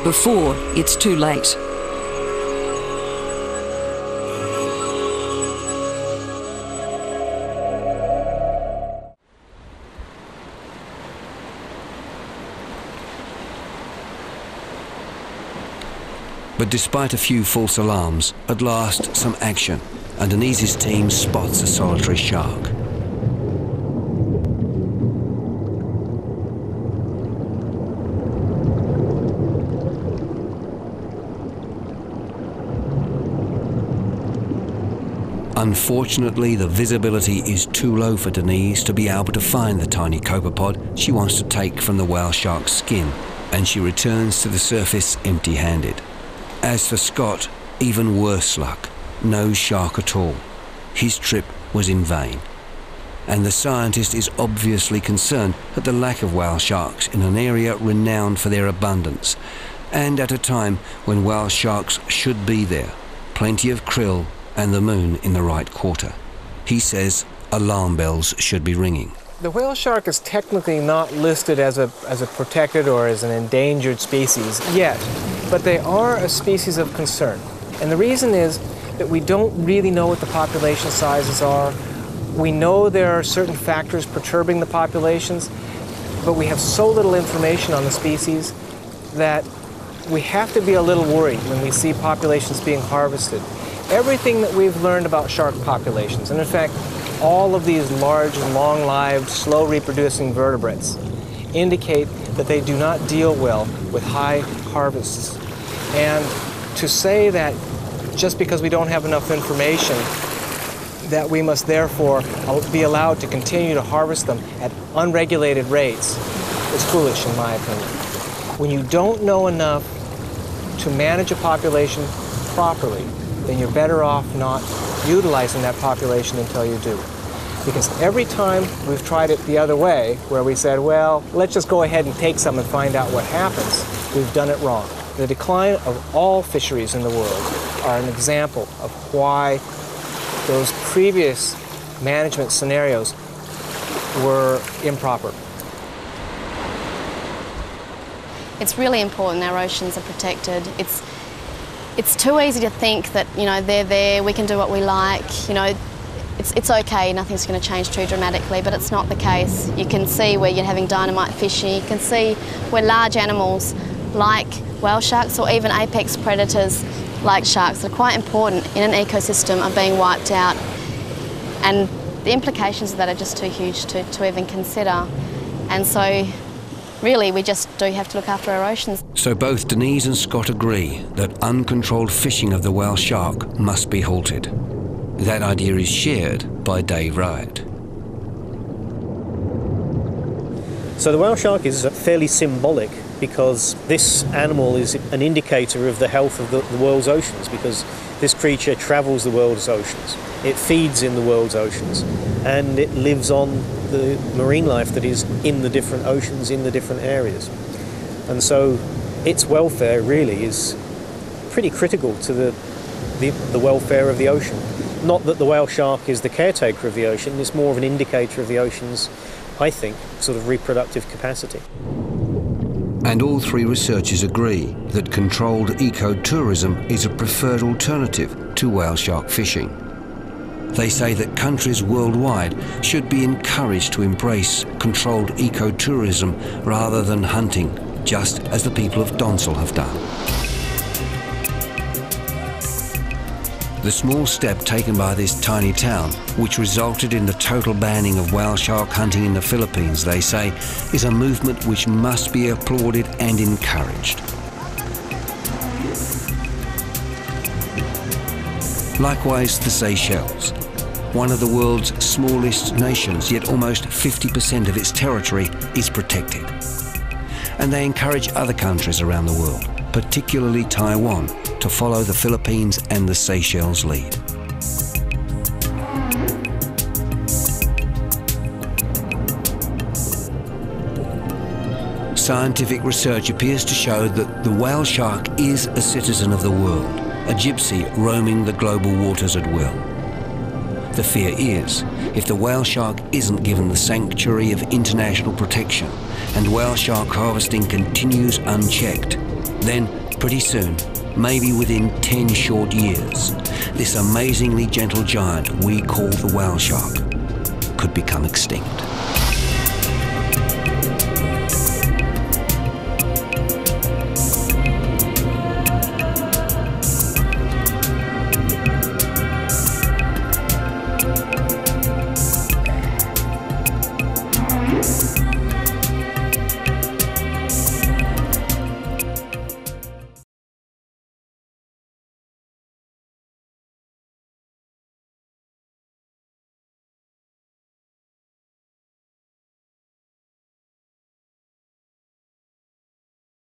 before it's too late. But despite a few false alarms, at last some action, and Denise's team spots a solitary shark. Unfortunately, the visibility is too low for Denise to be able to find the tiny copepod she wants to take from the whale shark's skin, and she returns to the surface empty-handed. As for Scott, even worse luck. No shark at all. His trip was in vain. And the scientist is obviously concerned at the lack of whale sharks in an area renowned for their abundance, and at a time when whale sharks should be there. Plenty of krill and the moon in the right quarter. He says alarm bells should be ringing. The whale shark is technically not listed as a protected or as an endangered species yet, but they are a species of concern. And the reason is that we don't really know what the population sizes are. We know there are certain factors perturbing the populations, but we have so little information on the species that we have to be a little worried when we see populations being harvested. Everything that we've learned about shark populations, and in fact, all of these large and long-lived, slow-reproducing vertebrates indicate that they do not deal well with high harvests. And to say that just because we don't have enough information that we must therefore be allowed to continue to harvest them at unregulated rates is foolish, in my opinion. When you don't know enough to manage a population properly, then you're better off not utilizing that population until you do. Because every time we've tried it the other way, where we said, well, let's just go ahead and take some and find out what happens, we've done it wrong. The decline of all fisheries in the world are an example of why those previous management scenarios were improper. It's really important our oceans are protected. It's too easy to think that, you know, they're there, we can do what we like, you know, it's okay, nothing's going to change too dramatically, but it's not the case. You can see where you're having dynamite fishing, you can see where large animals like whale sharks or even apex predators like sharks that are quite important in an ecosystem are being wiped out. And the implications of that are just too huge to even consider. And so really, we just do have to look after our oceans. So both Denise and Scott agree that uncontrolled fishing of the whale shark must be halted. That idea is shared by Dave Wright. So the whale shark is fairly symbolic because this animal is an indicator of the health of the world's oceans, because this creature travels the world's oceans. It feeds in the world's oceans, and it lives on the marine life that is in the different oceans, in the different areas. And so its welfare really is pretty critical to the welfare of the ocean. Not that the whale shark is the caretaker of the ocean, it's more of an indicator of the ocean's, I think, sort of reproductive capacity. And all three researchers agree that controlled ecotourism is a preferred alternative to whale shark fishing. They say that countries worldwide should be encouraged to embrace controlled ecotourism rather than hunting, just as the people of Donsel have done. The small step taken by this tiny town, which resulted in the total banning of whale shark hunting in the Philippines, they say, is a movement which must be applauded and encouraged. Likewise, the Seychelles, one of the world's smallest nations, yet almost 50% of its territory is protected. And they encourage other countries around the world, particularly Taiwan, to follow the Philippines and the Seychelles' lead. Scientific research appears to show that the whale shark is a citizen of the world, a gypsy roaming the global waters at will. The fear is, if the whale shark isn't given the sanctuary of international protection and whale shark harvesting continues unchecked, Then, pretty soon, maybe within 10 short years, this amazingly gentle giant we call the whale shark could become extinct.